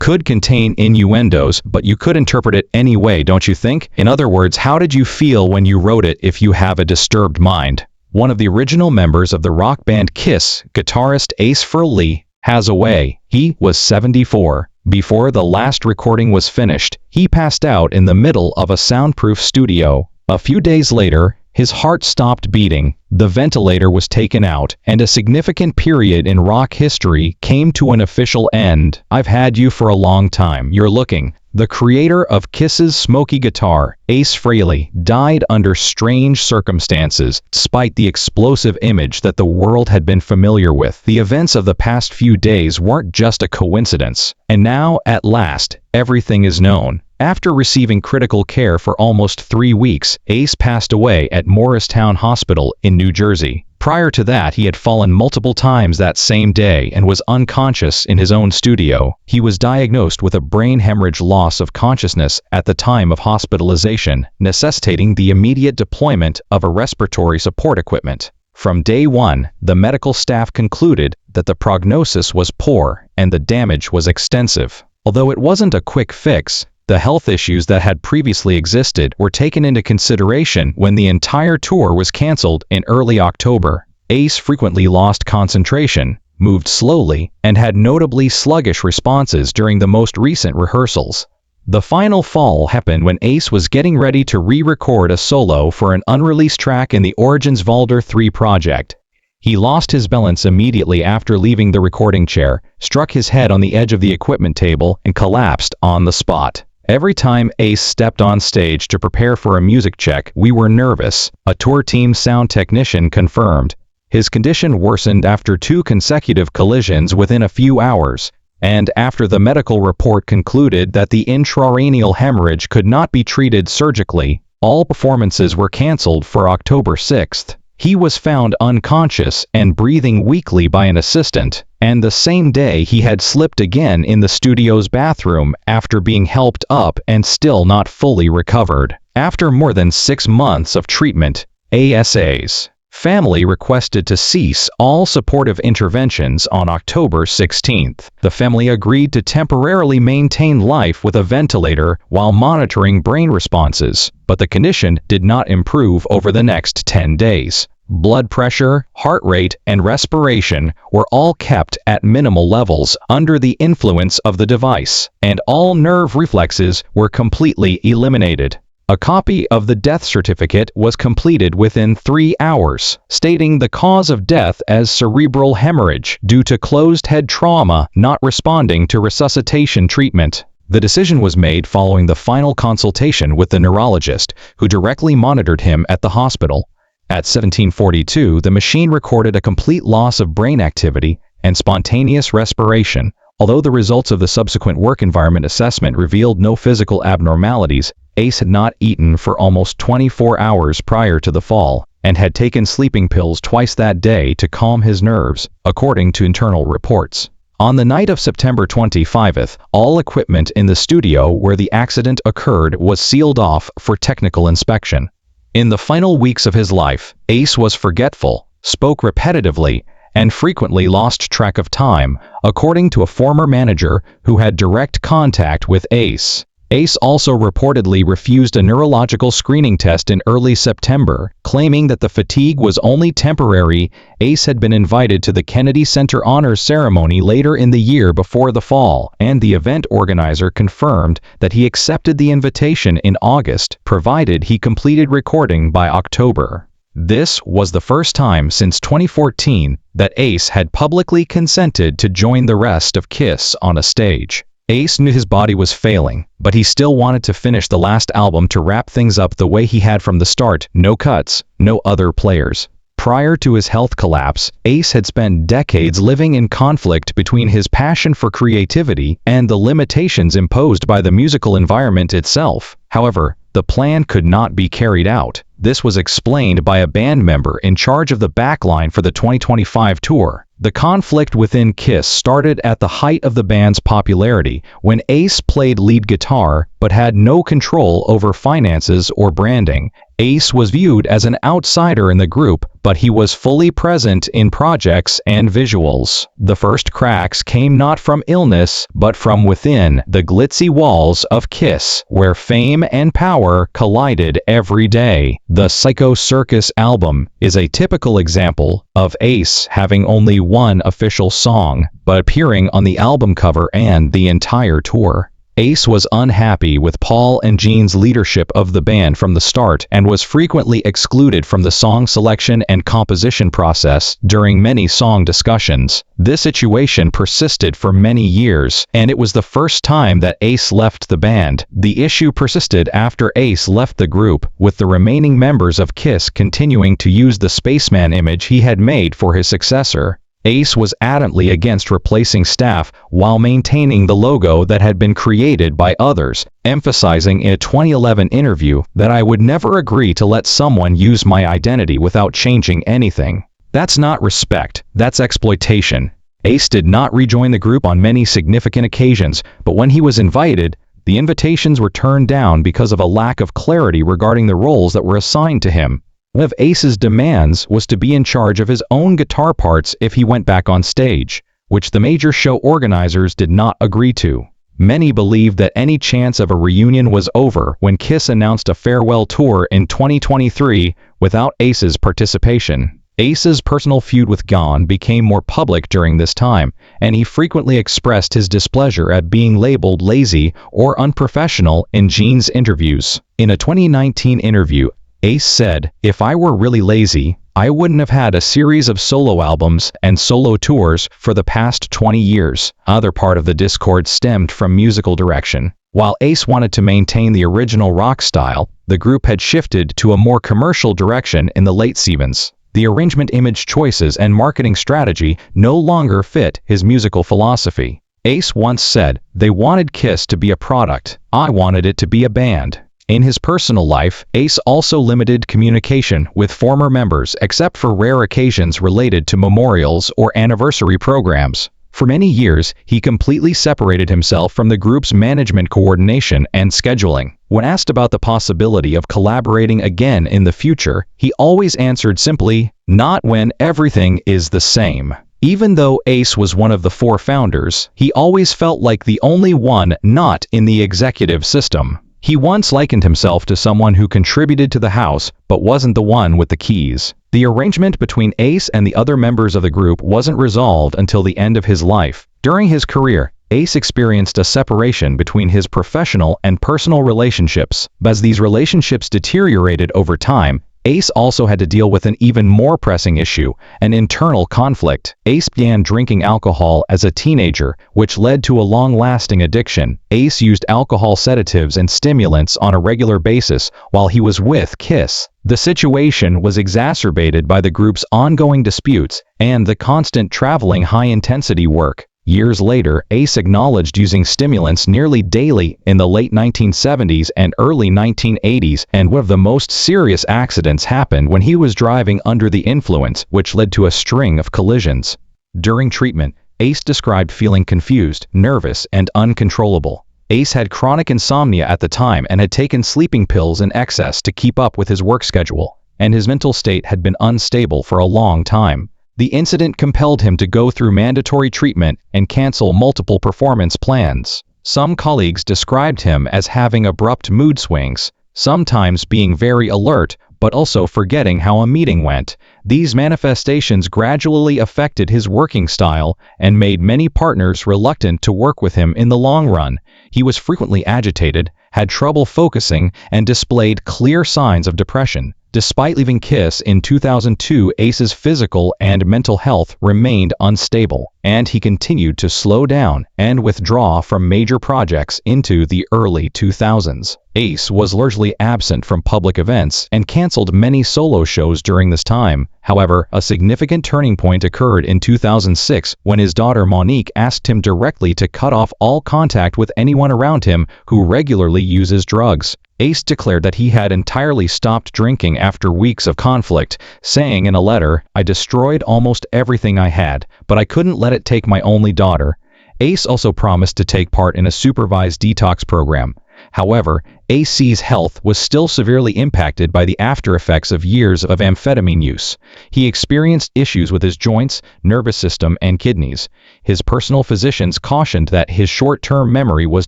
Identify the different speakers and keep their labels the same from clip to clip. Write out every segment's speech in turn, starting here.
Speaker 1: could contain innuendos, but you could interpret it any way, don't you think? In other words, how did you feel when you wrote it if you have a disturbed mind? One of the original members of the rock band Kiss, guitarist Ace Frehley, has a way. He was 74. Before the last recording was finished, he passed out in the middle of a soundproof studio. A few days later, his heart stopped beating, the ventilator was taken out, and a significant period in rock history came to an official end. I've had you for a long time. You're looking. The creator of Kiss's smoky guitar, Ace Frehley, died under strange circumstances, despite the explosive image that the world had been familiar with. The events of the past few days weren't just a coincidence. And now, at last, everything is known. After receiving critical care for almost 3 weeks, Ace passed away at Morristown Hospital in New Jersey. Prior to that, he had fallen multiple times that same day and was unconscious in his own studio. He was diagnosed with a brain hemorrhage, loss of consciousness at the time of hospitalization, necessitating the immediate deployment of a respiratory support equipment. From day one, the medical staff concluded that the prognosis was poor and the damage was extensive. Although it wasn't a quick fix, the health issues that had previously existed were taken into consideration when the entire tour was canceled in early October. Ace frequently lost concentration, moved slowly, and had notably sluggish responses during the most recent rehearsals. The final fall happened when Ace was getting ready to re-record a solo for an unreleased track in the Origins Valder 3 project. He lost his balance immediately after leaving the recording chair, struck his head on the edge of the equipment table, and collapsed on the spot. Every time Ace stepped on stage to prepare for a music check, we were nervous, a tour team sound technician confirmed. His condition worsened after 2 consecutive collisions within a few hours, and after the medical report concluded that the intracranial hemorrhage could not be treated surgically, all performances were canceled for October 6th. He was found unconscious and breathing weakly by an assistant, and the same day he had slipped again in the studio's bathroom after being helped up and still not fully recovered. After more than 6 months of treatment, Ace's family requested to cease all supportive interventions on October 16th. The family agreed to temporarily maintain life with a ventilator while monitoring brain responses, but the condition did not improve over the next 10 days. Blood pressure, heart rate, and respiration were all kept at minimal levels under the influence of the device, and all nerve reflexes were completely eliminated. A copy of the death certificate was completed within 3 hours, stating the cause of death as cerebral hemorrhage due to closed head trauma not responding to resuscitation treatment. The decision was made following the final consultation with the neurologist, who directly monitored him at the hospital. At 1742, the machine recorded a complete loss of brain activity and spontaneous respiration. Although the results of the subsequent work environment assessment revealed no physical abnormalities, Ace had not eaten for almost 24 hours prior to the fall, and had taken sleeping pills twice that day to calm his nerves, according to internal reports. On the night of September 25th, all equipment in the studio where the accident occurred was sealed off for technical inspection. In the final weeks of his life, Ace was forgetful, spoke repetitively, and frequently lost track of time, according to a former manager who had direct contact with Ace. Ace also reportedly refused a neurological screening test in early September, claiming that the fatigue was only temporary. Ace had been invited to the Kennedy Center Honors Ceremony later in the year before the fall, and the event organizer confirmed that he accepted the invitation in August, provided he completed recording by October. This was the first time since 2014 that Ace had publicly consented to join the rest of Kiss on a stage. Ace knew his body was failing, but he still wanted to finish the last album to wrap things up the way he had from the start: no cuts, no other players. Prior to his health collapse, Ace had spent decades living in conflict between his passion for creativity and the limitations imposed by the musical environment itself. However, the plan could not be carried out. This was explained by a band member in charge of the backline for the 2025 tour. The conflict within Kiss started at the height of the band's popularity, when Ace played lead guitar but had no control over finances or branding, Ace was viewed as an outsider in the group, but he was fully present in projects and visuals. The first cracks came not from illness, but from within the glitzy walls of Kiss, where fame and power collided every day. The Psycho Circus album is a typical example of Ace having only one official song, but appearing on the album cover and the entire tour. Ace was unhappy with Paul and Gene's leadership of the band from the start and was frequently excluded from the song selection and composition process during many song discussions. This situation persisted for many years, and it was the first time that Ace left the band. The issue persisted after Ace left the group, with the remaining members of Kiss continuing to use the spaceman image he had made for his successor. Ace was adamantly against replacing staff while maintaining the logo that had been created by others, emphasizing in a 2011 interview that "I would never agree to let someone use my identity without changing anything. That's not respect, that's exploitation." Ace did not rejoin the group on many significant occasions, but when he was invited, the invitations were turned down because of a lack of clarity regarding the roles that were assigned to him. One of Ace's demands was to be in charge of his own guitar parts if he went back on stage, which the major show organizers did not agree to. Many believed that any chance of a reunion was over when Kiss announced a farewell tour in 2023 without Ace's participation. Ace's personal feud with Gone became more public during this time, and he frequently expressed his displeasure at being labeled lazy or unprofessional in Gene's interviews. In a 2019 interview, Ace said, "If I were really lazy, I wouldn't have had a series of solo albums and solo tours for the past 20 years. Other part of the discord stemmed from musical direction. While Ace wanted to maintain the original rock style, the group had shifted to a more commercial direction in the late 70s. The arrangement, image choices, and marketing strategy no longer fit his musical philosophy. Ace once said, "They wanted Kiss to be a product. I wanted it to be a band." In his personal life, Ace also limited communication with former members except for rare occasions related to memorials or anniversary programs. For many years, he completely separated himself from the group's management, coordination, and scheduling. When asked about the possibility of collaborating again in the future, he always answered simply, "Not when everything is the same." Even though Ace was one of the four founders, he always felt like the only one not in the executive system. He once likened himself to someone who contributed to the house but wasn't the one with the keys. The arrangement between Ace and the other members of the group wasn't resolved until the end of his life. During his career, Ace experienced a separation between his professional and personal relationships. But as these relationships deteriorated over time, Ace also had to deal with an even more pressing issue, an internal conflict. Ace began drinking alcohol as a teenager, which led to a long-lasting addiction. Ace used alcohol sedatives and stimulants on a regular basis while he was with Kiss. The situation was exacerbated by the group's ongoing disputes and the constant traveling, high-intensity work. Years later, Ace acknowledged using stimulants nearly daily in the late 1970s and early 1980s, and one of the most serious accidents happened when he was driving under the influence, which led to a string of collisions. During treatment, Ace described feeling confused, nervous, and uncontrollable. Ace had chronic insomnia at the time and had taken sleeping pills in excess to keep up with his work schedule, and his mental state had been unstable for a long time. The incident compelled him to go through mandatory treatment and cancel multiple performance plans. Some colleagues described him as having abrupt mood swings, sometimes being very alert, but also forgetting how a meeting went. These manifestations gradually affected his working style and made many partners reluctant to work with him in the long run. He was frequently agitated, had trouble focusing, and displayed clear signs of depression. Despite leaving Kiss in 2002, Ace's physical and mental health remained unstable, and he continued to slow down and withdraw from major projects into the early 2000s. Ace was largely absent from public events and canceled many solo shows during this time. However, a significant turning point occurred in 2006 when his daughter Monique asked him directly to cut off all contact with anyone around him who regularly uses drugs. Ace declared that he had entirely stopped drinking after weeks of conflict, saying in a letter, "I destroyed almost everything I had, but I couldn't let it take my only daughter." Ace also promised to take part in a supervised detox program. However, AC's health was still severely impacted by the after-effects of years of amphetamine use. He experienced issues with his joints, nervous system, and kidneys. His personal physicians cautioned that his short-term memory was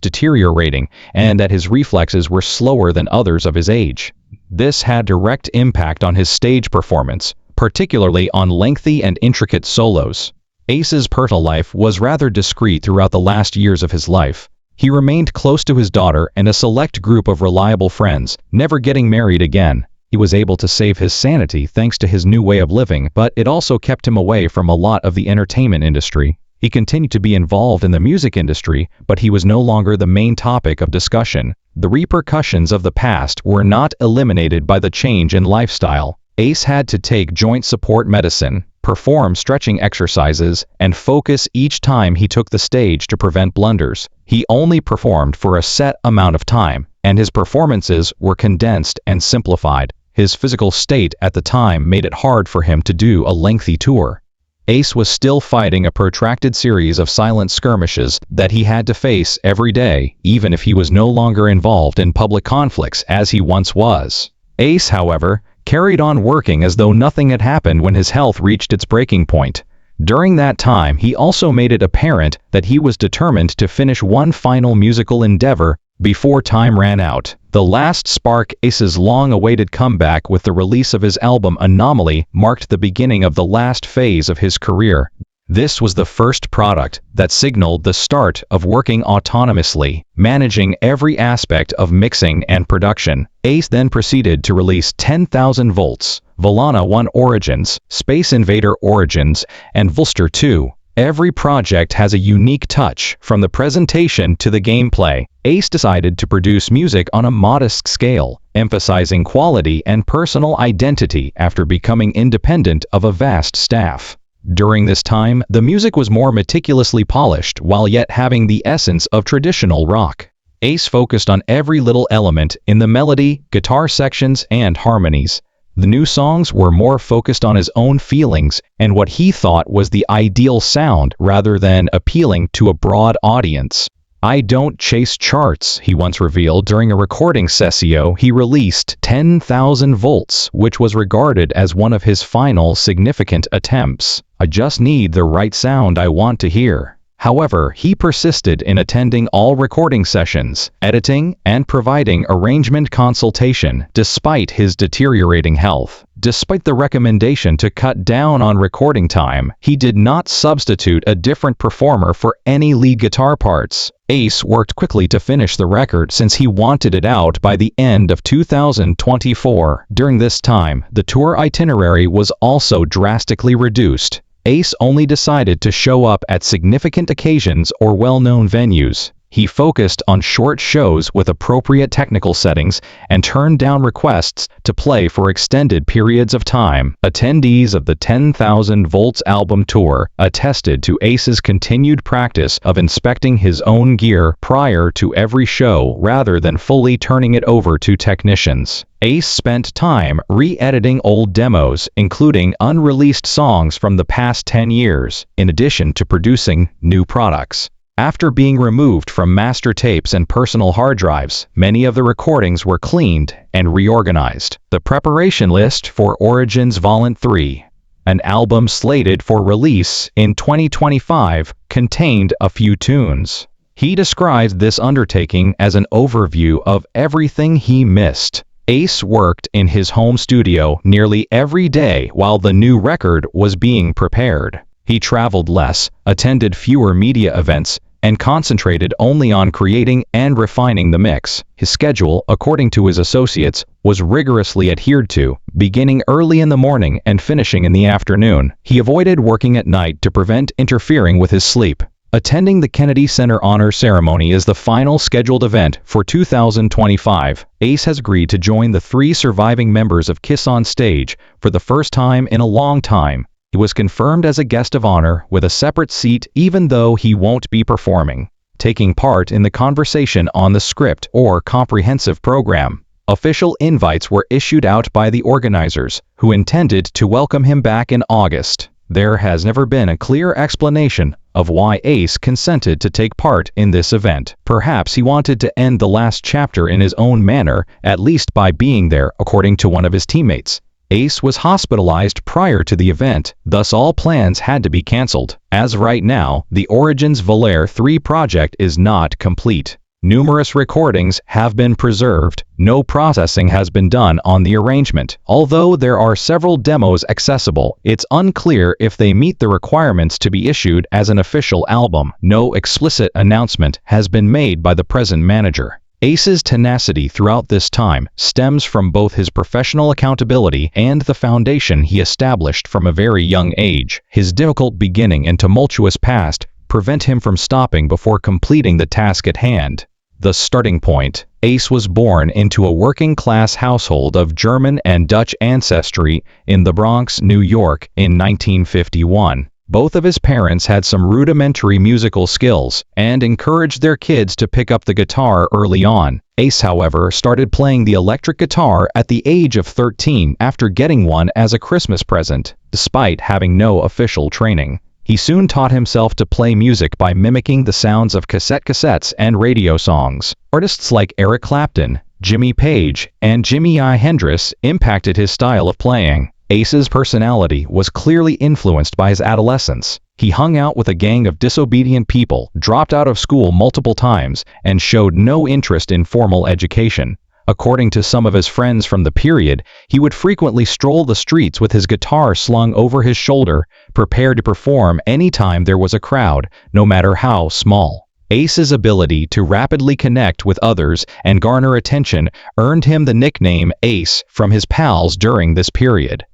Speaker 1: deteriorating and that his reflexes were slower than others of his age. This had direct impact on his stage performance, particularly on lengthy and intricate solos. Ace's personal life was rather discreet throughout the last years of his life. He remained close to his daughter and a select group of reliable friends, never getting married again. He was able to save his sanity thanks to his new way of living, but it also kept him away from a lot of the entertainment industry. He continued to be involved in the music industry, but he was no longer the main topic of discussion. The repercussions of the past were not eliminated by the change in lifestyle. Ace had to take joint support medicine, perform stretching exercises, and focus each time he took the stage to prevent blunders. He only performed for a set amount of time, and his performances were condensed and simplified. His physical state at the time made it hard for him to do a lengthy tour. Ace was still fighting a protracted series of silent skirmishes that he had to face every day, even if he was no longer involved in public conflicts as he once was. Ace, however, carried on working as though nothing had happened when his health reached its breaking point. During that time, he also made it apparent that he was determined to finish one final musical endeavor before time ran out. The last spark, Ace's long-awaited comeback with the release of his album Anomaly, marked the beginning of the last phase of his career. This was the first product that signaled the start of working autonomously, managing every aspect of mixing and production. Ace then proceeded to release 10,000 Volts, Volana 1 Origins, Space Invader Origins, and Vulster 2. Every project has a unique touch, from the presentation to the gameplay. Ace decided to produce music on a modest scale, emphasizing quality and personal identity after becoming independent of a vast staff. During this time, the music was more meticulously polished while yet having the essence of traditional rock. Ace focused on every little element in the melody, guitar sections, and harmonies. The new songs were more focused on his own feelings and what he thought was the ideal sound rather than appealing to a broad audience. "I don't chase charts," he once revealed during a recording session. He released 10,000 Volts, which was regarded as one of his final significant attempts. "I just need the right sound I want to hear." However, he persisted in attending all recording sessions, editing, and providing arrangement consultation despite his deteriorating health. Despite the recommendation to cut down on recording time, he did not substitute a different performer for any lead guitar parts. Ace worked quickly to finish the record since he wanted it out by the end of 2024. During this time, the tour itinerary was also drastically reduced. Ace only decided to show up at significant occasions or well-known venues. He focused on short shows with appropriate technical settings and turned down requests to play for extended periods of time. Attendees of the 10,000 Volts album tour attested to Ace's continued practice of inspecting his own gear prior to every show rather than fully turning it over to technicians. Ace spent time re-editing old demos, including unreleased songs from the past 10 years, in addition to producing new products. After being removed from master tapes and personal hard drives, many of the recordings were cleaned and reorganized. The preparation list for Origins Vol. 3, an album slated for release in 2025, contained a few tunes. He described this undertaking as an overview of everything he missed. Ace worked in his home studio nearly every day while the new record was being prepared. He traveled less, attended fewer media events, and concentrated only on creating and refining the mix. His schedule, according to his associates, was rigorously adhered to, beginning early in the morning and finishing in the afternoon. He avoided working at night to prevent interfering with his sleep. Attending the Kennedy Center Honor Ceremony is the final scheduled event for 2025. Ace has agreed to join the 3 surviving members of Kiss on stage for the first time in a long time. He was confirmed as a guest of honor with a separate seat even though he won't be performing, taking part in the conversation on the script or comprehensive program. Official invites were issued out by the organizers, who intended to welcome him back in August. There has never been a clear explanation of why Ace consented to take part in this event. Perhaps he wanted to end the last chapter in his own manner, at least by being there, according to one of his teammates. Ace was hospitalized prior to the event, thus all plans had to be cancelled. As right now, the Origins Valere 3 project is not complete. Numerous recordings have been preserved. No processing has been done on the arrangement. Although there are several demos accessible, it's unclear if they meet the requirements to be issued as an official album. No explicit announcement has been made by the present manager. Ace's tenacity throughout this time stems from both his professional accountability and the foundation he established from a very young age. His difficult beginning and tumultuous past prevent him from stopping before completing the task at hand. The starting point. Ace was born into a working-class household of German and Dutch ancestry in the Bronx, New York, in 1951. Both of his parents had some rudimentary musical skills and encouraged their kids to pick up the guitar early on. Ace, however, started playing the electric guitar at the age of 13 after getting one as a Christmas present, despite having no official training. He soon taught himself to play music by mimicking the sounds of cassettes and radio songs. Artists like Eric Clapton, Jimmy Page, and Jimi Hendrix impacted his style of playing. Ace's personality was clearly influenced by his adolescence. He hung out with a gang of disobedient people, dropped out of school multiple times, and showed no interest in formal education. According to some of his friends from the period, he would frequently stroll the streets with his guitar slung over his shoulder, prepared to perform anytime there was a crowd, no matter how small. Ace's ability to rapidly connect with others and garner attention earned him the nickname Ace from his pals during this period.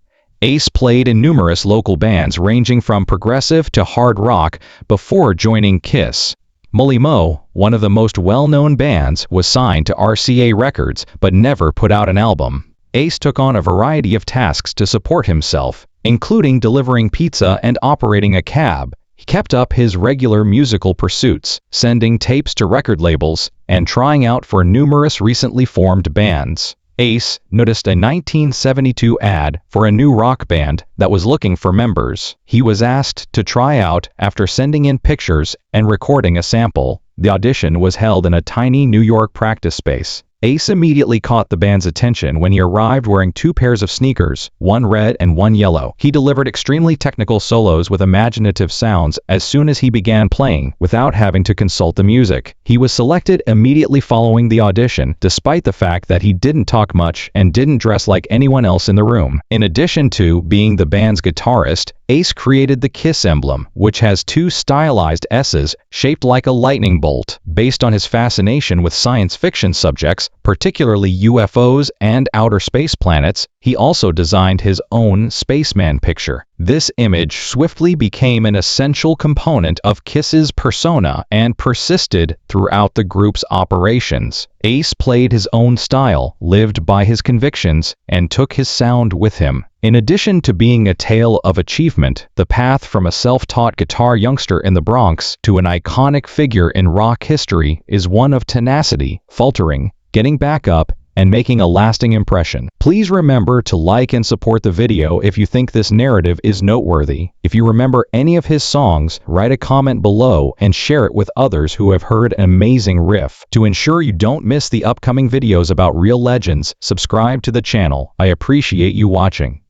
Speaker 1: Ace played in numerous local bands ranging from progressive to hard rock before joining Kiss. Mully Mo, one of the most well-known bands, was signed to RCA Records but never put out an album. Ace took on a variety of tasks to support himself, including delivering pizza and operating a cab. He kept up his regular musical pursuits, sending tapes to record labels, and trying out for numerous recently formed bands. Ace noticed a 1972 ad for a new rock band that was looking for members. He was asked to try out after sending in pictures and recording a sample. The audition was held in a tiny New York practice space. Ace immediately caught the band's attention when he arrived wearing 2 pairs of sneakers, one red and one yellow. He delivered extremely technical solos with imaginative sounds as soon as he began playing, without having to consult the music. He was selected immediately following the audition, despite the fact that he didn't talk much and didn't dress like anyone else in the room. In addition to being the band's guitarist, Ace created the Kiss emblem, which has 2 stylized S's shaped like a lightning bolt. Based on his fascination with science fiction subjects, particularly UFOs and outer space planets, he also designed his own spaceman picture. This image swiftly became an essential component of Kiss's persona and persisted throughout the group's operations. Ace played his own style, lived by his convictions, and took his sound with him. In addition to being a tale of achievement, the path from a self-taught guitar youngster in the Bronx to an iconic figure in rock history is one of tenacity, faltering, getting back up, and making a lasting impression. Please remember to like and support the video if you think this narrative is noteworthy. If you remember any of his songs, write a comment below and share it with others who have heard an amazing riff. To ensure you don't miss the upcoming videos about real legends, subscribe to the channel. I appreciate you watching.